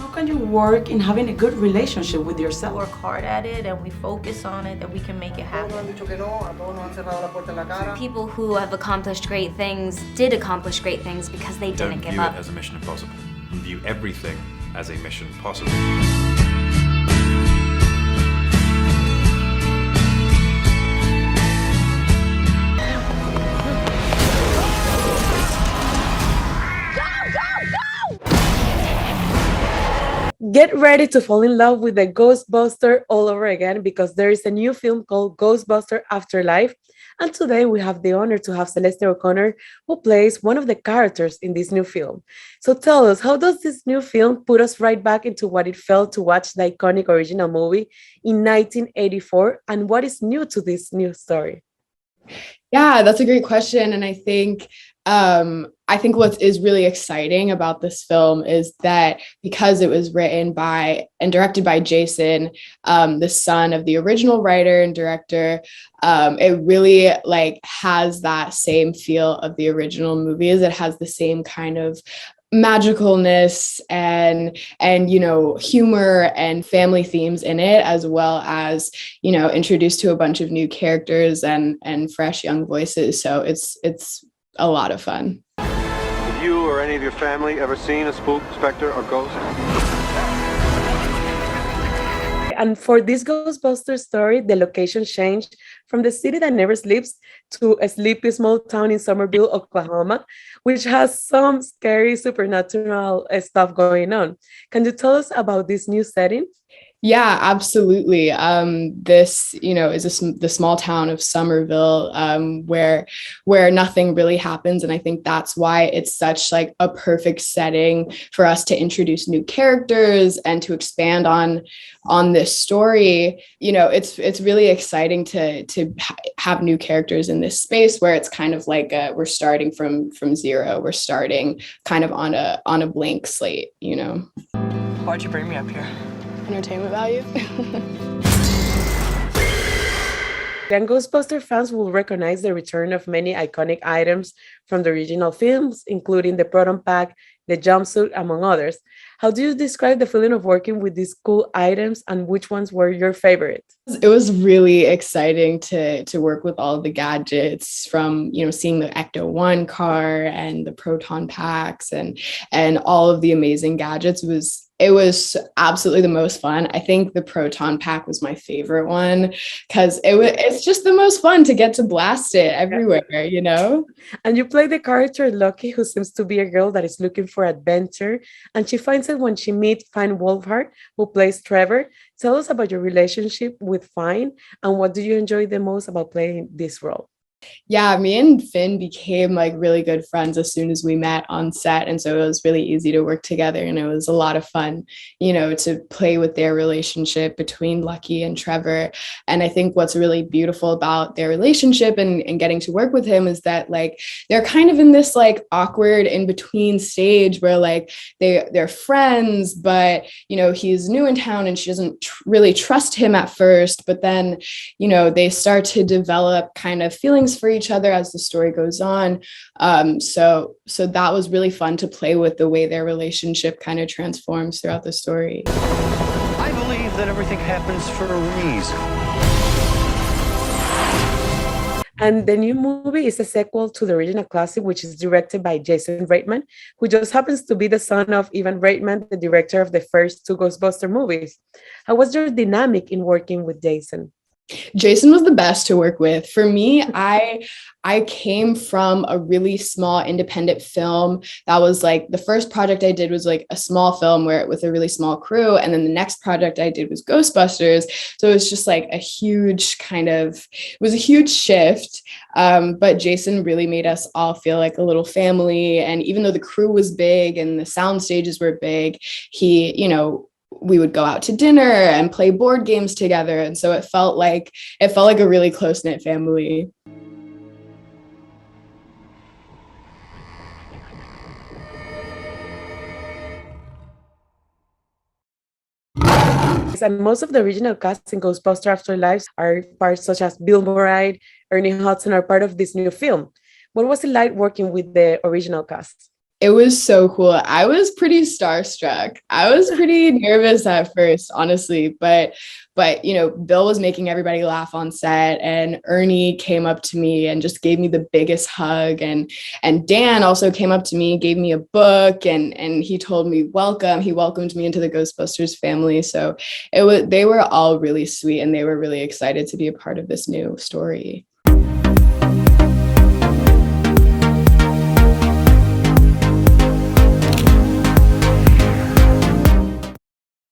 How can you work in having a good relationship with yourself? Work hard at it and we focus on it, that we can make it happen. People who have accomplished great things did accomplish great things because they didn't give up. Don't view it as a mission impossible. View everything as a mission possible. Get ready to fall in love with the Ghostbuster all over again because there is a new film called Ghostbuster Afterlife. And today we have the honor to have Celeste O'Connor, who plays one of the characters in this new film. So tell us, how does this new film put us right back into what it felt to watch the iconic original movie in 1984? And what is new to this new story? Yeah, that's a great question. And I think what is really exciting about this film is that because it was written by and directed by Jason, the son of the original writer and director, it really has that same feel of the original movies. It has the same kind of magicalness and humor and family themes in it, as well as introduced to a bunch of new characters and fresh young voices. So it's a lot of fun. Have you or any of your family ever seen a spook, specter, or ghost? And for this Ghostbusters story, the location changed from the city that never sleeps to a sleepy small town in Summerville, Oklahoma, which has some scary supernatural stuff going on. Can you tell us about this new setting? Yeah, absolutely. This, is the small town of Somerville, where nothing really happens, and I think that's why it's such a perfect setting for us to introduce new characters and to expand on this story. It's really exciting to have new characters in this space where it's kind of we're starting from zero. We're starting kind of on a blank slate. Why'd you bring me up here? Entertainment value. And Ghostbuster fans will recognize the return of many iconic items from the original films, including the proton pack, the jumpsuit, among others. How do you describe the feeling of working with these cool items, and which ones were your favorite? It was really exciting to work with all of the gadgets, from seeing the Ecto-1 car and the proton packs and all of the amazing gadgets. It was absolutely the most fun. I think the proton pack was my favorite one because it's just the most fun to get to blast it everywhere, And you play the character Lucky, who seems to be a girl that is looking for adventure, and she finds it when she meets Fine Wolfhard, who plays Trevor. Tell us about your relationship with Fine, and what do you enjoy the most about playing this role? Yeah, me and Finn became really good friends as soon as we met on set. And so it was really easy to work together. And it was a lot of fun, to play with their relationship between Lucky and Trevor. And I think what's really beautiful about their relationship and getting to work with him is that they're kind of in this awkward in between stage where they're friends, but he's new in town and she doesn't really trust him at first. But then, they start to develop kind of feelings for each other as the story goes on. So that was really fun to play with, the way their relationship kind of transforms throughout the story. I believe that everything happens for a reason. And the new movie is a sequel to the original classic, which is directed by Jason Reitman, who just happens to be the son of Ivan Reitman, the director of the first two Ghostbuster movies. How was your dynamic in working with Jason? Jason was the best to work with. For me, I came from a really small independent film. That was the first project I did was a small film with a really small crew. And then the next project I did was Ghostbusters. So it was just a huge it was a huge shift. But Jason really made us all feel like a little family. And even though the crew was big and the sound stages were big, we would go out to dinner and play board games together. And so it felt like a really close-knit family. And most of the original cast in Ghostbusters Afterlife are parts such as Bill Murray, Ernie Hudson are part of this new film. What was it like working with the original cast? It was so cool. I was pretty starstruck. I was pretty nervous at first, honestly, but Bill was making everybody laugh on set, and Ernie came up to me and just gave me the biggest hug, and Dan also came up to me, gave me a book, and he told me welcome. He welcomed me into the Ghostbusters family. So they were all really sweet, and they were really excited to be a part of this new story.